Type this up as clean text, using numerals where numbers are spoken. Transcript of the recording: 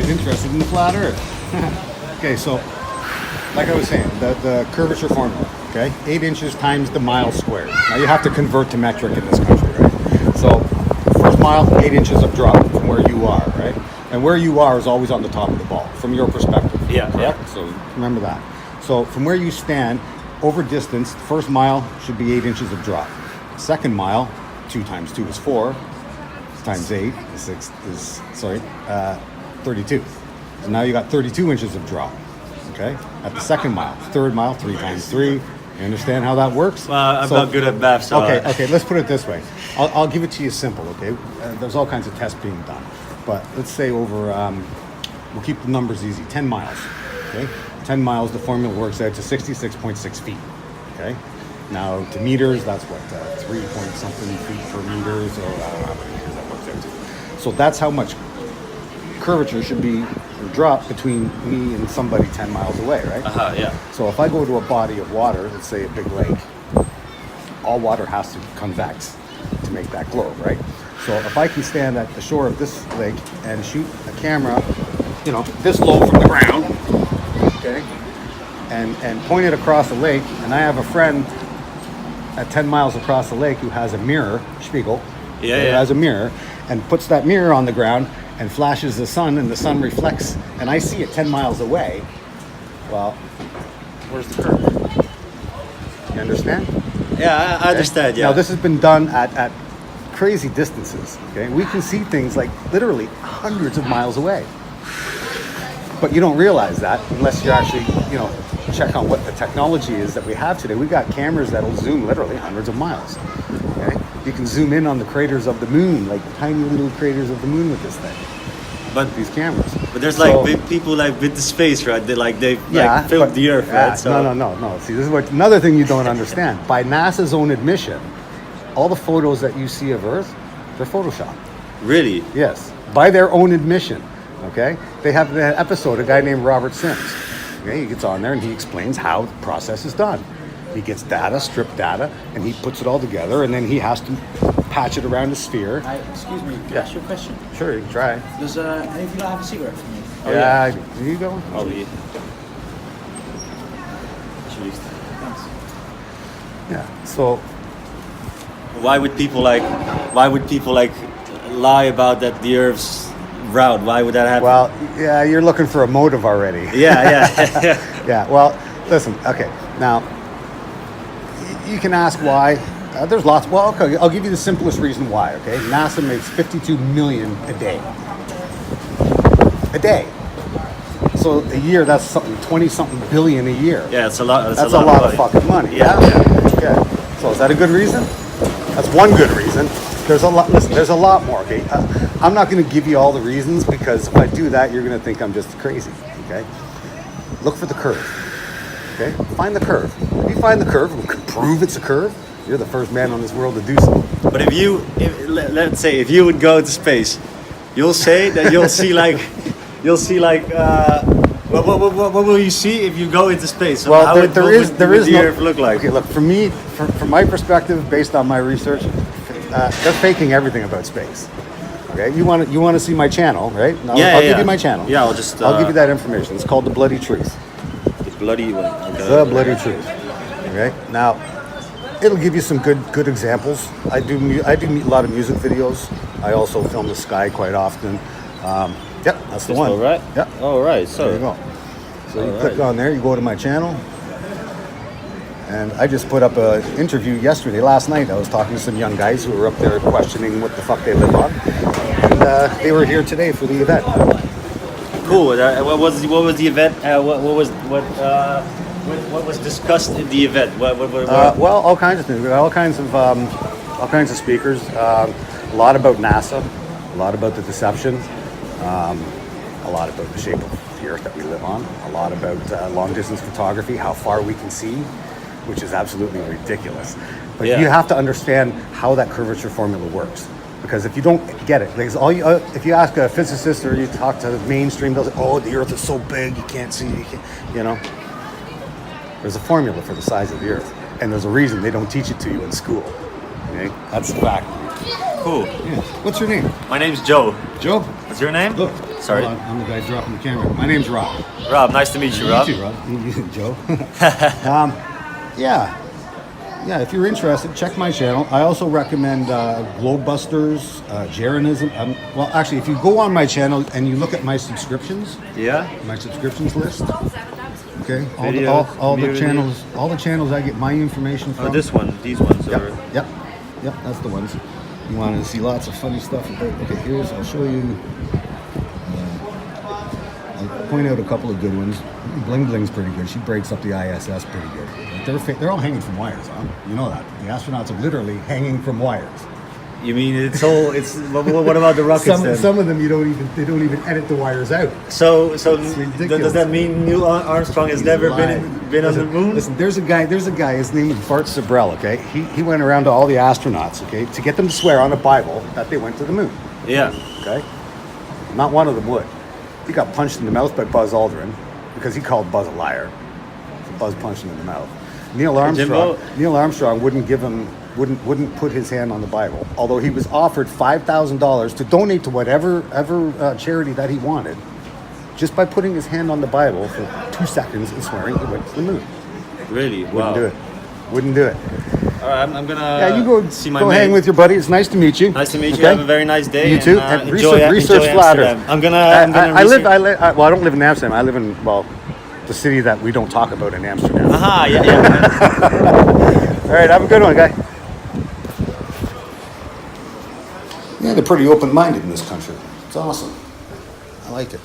guy's interested in the flat Earth. Okay, so like I was saying, the curvature formula. Okay, 8 inches times the mile squared. Now you have to convert to metric in this country, right? So first mile, 8 inches of drop from where you are, right? And where you are is always on the top of the ball from your perspective. Yeah. Correct? Yeah. So remember that. So from where you stand, over distance, first mile should be 8 inches of drop. Second mile, 2 times 2 is 4, times 8 is 32. So now you got 32 inches of drop. Okay, at the second mile. Third mile, 3 times 3. You understand how that works? Well, I'm not good at math, so... Okay, let's put it this way. I'll give it to you simple, okay? There's all kinds of tests being done. But let's say over, we'll keep the numbers easy, 10 miles, okay? 10 miles, the formula works out to 66.6 feet, okay? Now, to meters, that's what, 3 point something feet per meter, so I don't know how many meters that works out to. So that's how much curvature should be drop between me and somebody 10 miles away, right? Yeah. So if I go to a body of water, let's say a big lake, all water has to convex to make that globe, right? So if I can stand at the shore of this lake and shoot a camera, this low from the ground, okay, and point it across the lake, and I have a friend at 10 miles across the lake who has a mirror, Spiegel, has a mirror, and puts that mirror on the ground and flashes the sun, and the sun reflects, and I see it 10 miles away. Well, where's the curve? You understand? Yeah, I understand, yeah. Now, this has been done at crazy distances, okay? We can see things like literally hundreds of miles away. But you don't realize that unless you actually, check on what the technology is that we have today. We got cameras that'll zoom literally hundreds of miles, okay? You can zoom in on the craters of the moon, like tiny little craters of the moon with this thing. But these cameras. But there's people with the space, right? They filmed the Earth, right? So. No. See, this is another thing you don't understand. By NASA's own admission, all the photos that you see of Earth, they're Photoshopped. Really? Yes, by their own admission. Okay, they have an episode, a guy named Robert Sims. Okay, he gets on there and he explains how the process is done. He gets data, strip data, and he puts it all together, and then he has to patch it around a sphere. Excuse me, can I ask you a question? Sure, you can try. Does any of you have a cigarette for me? Yeah, I do. Are you going? Oh, yeah. Thanks. Yeah. So, why would people lie about that the Earth's round? Why would that happen? Well, yeah, you're looking for a motive already. Yeah. Yeah. Well, listen. Okay. Now, you can ask why. There's lots. Well, okay. I'll give you the simplest reason why. Okay. NASA makes 52 million a day. A day. So a year, that's something 20-something billion a year. Yeah, it's a lot. That's a lot of fucking money. Yeah. Okay. So is that a good reason? That's one good reason. There's a lot. Listen, there's a lot more. Okay. I'm not going to give you all the reasons because if I do that, you're going to think I'm just crazy. Okay. Look for the curve. Okay. Find the curve. If you find the curve, we can prove it's a curve. You're the first man on this world to do so. But let's say if you would go to space, you'll say that you'll see what will you see if you go into space? Well, how there is the no Earth look like? Okay, look, for me, from my perspective, based on my research, they're faking everything about space. Okay, you want to see my channel, right? I'll give you my channel. Yeah, I'll give you that information. It's called The Bloody Truth. The Bloody one. Okay. The Bloody Truth. Okay, now it'll give you some good examples. I do a lot of music videos. I also film the sky quite often. Yep, that's the one. All right. Yep. All right. So there you go. So you click on there. You go to my channel. And I just put up an interview last night. I was talking to some young guys who were up there questioning what the fuck they live on. And they were here today for the event. Cool. What was the event? What was discussed in the event? Well, all kinds of things. We got all kinds of speakers. A lot about NASA, a lot about the deception, a lot about the shape of the Earth that we live on, a lot about long distance photography, how far we can see, which is absolutely ridiculous. But you have to understand how that curvature formula works. Because if you don't get it, because if you ask a physicist or you talk to the mainstream, they'll say, "Oh, the Earth is so big, you can't see." There's a formula for the size of the Earth, and there's a reason they don't teach it to you in school. Okay, that's a fact. Cool. Yeah. What's your name? My name's Joe. Joe. What's your name? Look. Sorry. Hold on, I'm the guy dropping the camera. My name's Rob. Rob, nice to meet you, Rob. You too, Rob. Joe. Yeah. Yeah, if you're interested, check my channel. I also recommend Globebusters, Jeranism. Well, actually, if you go on my channel and you look at my subscriptions, Yeah? my subscriptions list, okay, Videos, all the community. channels I get my information from. Oh, this one, these ones. Yep, Or... yep, yep. That's the ones. You want to see lots of funny stuff? Okay, I'll show you. I'll point out a couple of good ones. Bling Bling's pretty good. She breaks up the ISS pretty good. They're all hanging from wires, huh? You know that. The astronauts are literally hanging from wires. You mean what about the rockets then? Some of them they don't even edit the wires out. So ridiculous. does that mean Neil Armstrong has never been on the moon? Listen, there's a guy, his name is Bart Sibrel, okay? He went around to all the astronauts, okay, to get them to swear on the Bible that they went to the moon. Yeah. Okay? Not one of them would. He got punched in the mouth by Buzz Aldrin because he called Buzz a liar. So Buzz punched him in the mouth. Neil Armstrong wouldn't put his hand on the Bible, although he was offered $5,000 to donate to whatever charity that he wanted, just by putting his hand on the Bible for 2 seconds and swearing he went to the moon. Really? Wow. Wouldn't do it. All right, I'm gonna You go see my go mate. hang with your buddy. It's nice to meet you. Nice to meet you. Okay? Have a very nice day. You too. And, And enjoy research flat Earth. Amsterdam. I'm gonna I research. don't live in Amsterdam. I live in the city that we don't talk about in Amsterdam. Aha, yeah. All right, have a good one, guy. Yeah, they're pretty open-minded in this country. It's awesome. I like it.